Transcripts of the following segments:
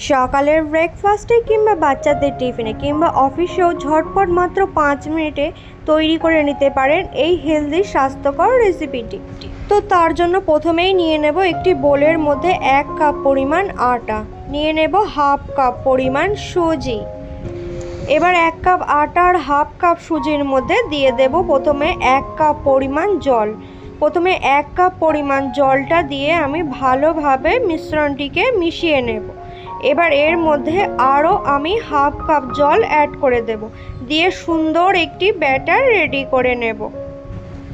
সকালের ব্রেকফাস্টে কিংবা বাচ্চাদের টিফিনে কিংবা অফিসেও ঝটপট মাত্র 5 মিনিটে তৈরি করে নিতে পারেন এই হেলদি স্বাস্থ্যকর রেসিপিটি। তো তার জন্য প্রথমেই নিয়ে নেব একটি বোলের মধ্যে 1 কাপ পরিমাণ আটা, নিয়ে নেব হাফ কাপ পরিমাণ সুজি। এবার 1 কাপ আটা আর হাফ কাপ সুজির মধ্যে দিয়ে দেব প্রথমে 1 কাপ পরিমাণ জল। প্রথমে 1 কাপ পরিমাণ জলটা দিয়ে আমি ভালোভাবে মিশ্রণটিকে মিশিয়ে নেব। এবার এর মধ্যে আরও আমি হাফ কাপ জল অ্যাড করে দেব, দিয়ে সুন্দর একটি ব্যাটার রেডি করে নেব।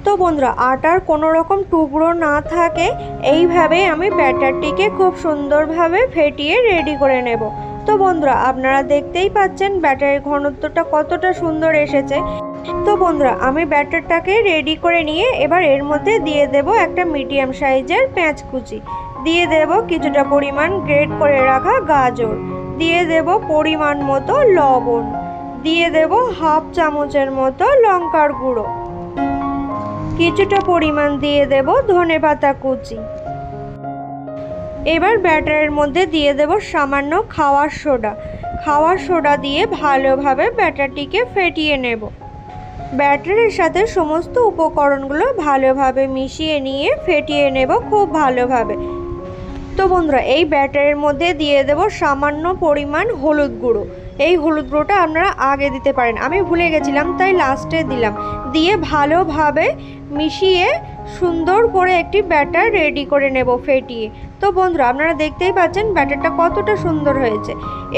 তো বন্ধুরা, আটার কোনো রকম টুকরো না থাকে এইভাবে আমি ব্যাটারটিকে খুব সুন্দরভাবে ফেটিয়ে রেডি করে নেব। তো বন্ধুরা, আপনারা দেখতেই পাচ্ছেন ব্যাটারের ঘনত্বটা কতটা সুন্দর এসেছে। তো বন্ধুরা, আমি ব্যাটারটাকে রেডি করে নিয়ে এবার এর মধ্যে দিয়ে দেব একটা মিডিয়াম সাইজের পেঁয়াজ কুচি, দিয়ে দেব কিছুটা পরিমাণ গ্রেট করে রাখা গাজর, দিয়ে দেব পরিমাণ মতো লবণ, দিয়ে দেব হাফ চামচের মতো লঙ্কার গুঁড়ো, কিছুটা পরিমাণ দিয়ে দেব ধনেপাতা কুচি। এবার ব্যাটারের মধ্যে দিয়ে দেব সামান্য খাওয়ার সোডা দিয়ে ভালোভাবে ব্যাটারটিকে ফেটিয়ে নেব। ব্যাটারের সাথে সমস্ত উপকরণগুলো ভালোভাবে মিশিয়ে নিয়ে ফেটিয়ে নেব খুব ভালোভাবে। তো বন্ধুরা, এই ব্যাটারের মধ্যে দিয়ে দেব সামান্য পরিমাণ হলুদ গুঁড়ো। এই হলুদ গুঁড়োটা আপনারা আগে দিতে পারেন, আমি ভুলে গেছিলাম তাই লাস্টে দিলাম। দিয়ে ভালোভাবে মিশিয়ে সুন্দর করে একটি ব্যাটার রেডি করে নেব ফেটিয়ে। তো বন্ধুরা, আপনারা দেখতেই পাচ্ছেন ব্যাটারটা কতটা সুন্দর হয়েছে।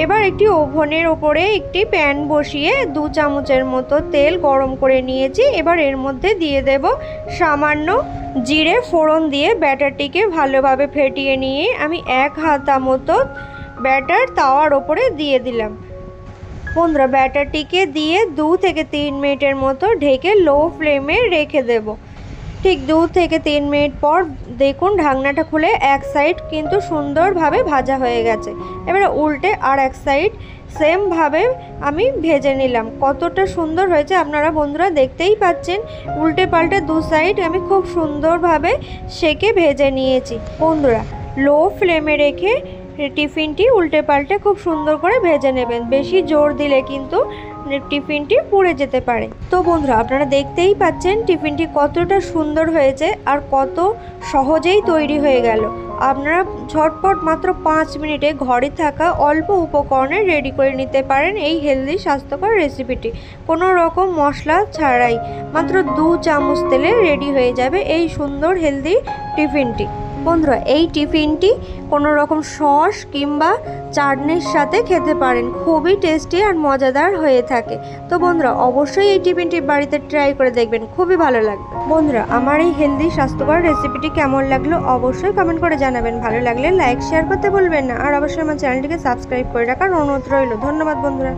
এবার একটি ওভেনের ওপরে একটি প্যান বসিয়ে 2 চামচের মতো তেল গরম করে নিয়েছি। এবার এর মধ্যে দিয়ে দেব সামান্য জিরে ফোড়ন দিয়ে ব্যাটারটিকে ভালোভাবে ফেটিয়ে নিয়ে আমি 1 হাতা মতো ব্যাটার তাওয়ার ওপরে দিয়ে দিলাম। বন্ধুরা, ব্যাটারটিকে দিয়ে 2 থেকে 3 মিনিটের মতো ঢেকে লো ফ্লেমে রেখে দেব। ঠিক 2 থেকে 3 মিনিট পর দেখুন ঢাকনাটা খুলে এক সাইড কিন্তু সুন্দরভাবে ভাজা হয়ে গেছে। এবারে উল্টে আর এক সাইড সেমভাবে আমি ভেজে নিলাম। কতটা সুন্দর হয়েছে আপনারা বন্ধুরা দেখতেই পাচ্ছেন। উল্টে পাল্টে 2 সাইড আমি খুব সুন্দরভাবে সেকে ভেজে নিয়েছি। বন্ধুরা, লো ফ্লেমে রেখে টিফিনটি উল্টে পাল্টে খুব সুন্দর করে ভেজে নেবেন। বেশি জোর দিলে কিন্তু টিফিনটি পুড়ে যেতে পারে। তো বন্ধুরা, আপনারা দেখতেই পাচ্ছেন টিফিনটি কতটা সুন্দর হয়েছে আর কত সহজেই তৈরি হয়ে গেল। আপনারা ঝটপট মাত্র 5 মিনিটে ঘরে থাকা অল্প উপকরণে রেডি করে নিতে পারেন এই হেলদি স্বাস্থ্যকর রেসিপিটি। কোনো রকম মশলা ছাড়াই মাত্র 2 চামচ তেলে রেডি হয়ে যাবে এই সুন্দর হেলদি টিফিনটি। বন্ধুরা, এই টিফিনটি কোনো রকম সস কিংবা চাটনির সাথে খেতে পারেন, খুবই টেস্টি আর মজাদার হয়ে থাকে। তো বন্ধুরা, অবশ্যই এই টিফিনটি বাড়িতে ট্রাই করে দেখবেন, খুবই ভালো লাগবে। বন্ধুরা, আমার এই হেলদি স্বাস্থ্যকর রেসিপিটি কেমন লাগলো অবশ্যই কমেন্ট করে জানাবেন। ভালো লাগলে লাইক শেয়ার করতে ভুলবেন না, আর অবশ্যই আমার চ্যানেলটিকে সাবস্ক্রাইব করে রাখার অনুরোধ রইল। ধন্যবাদ বন্ধুরা।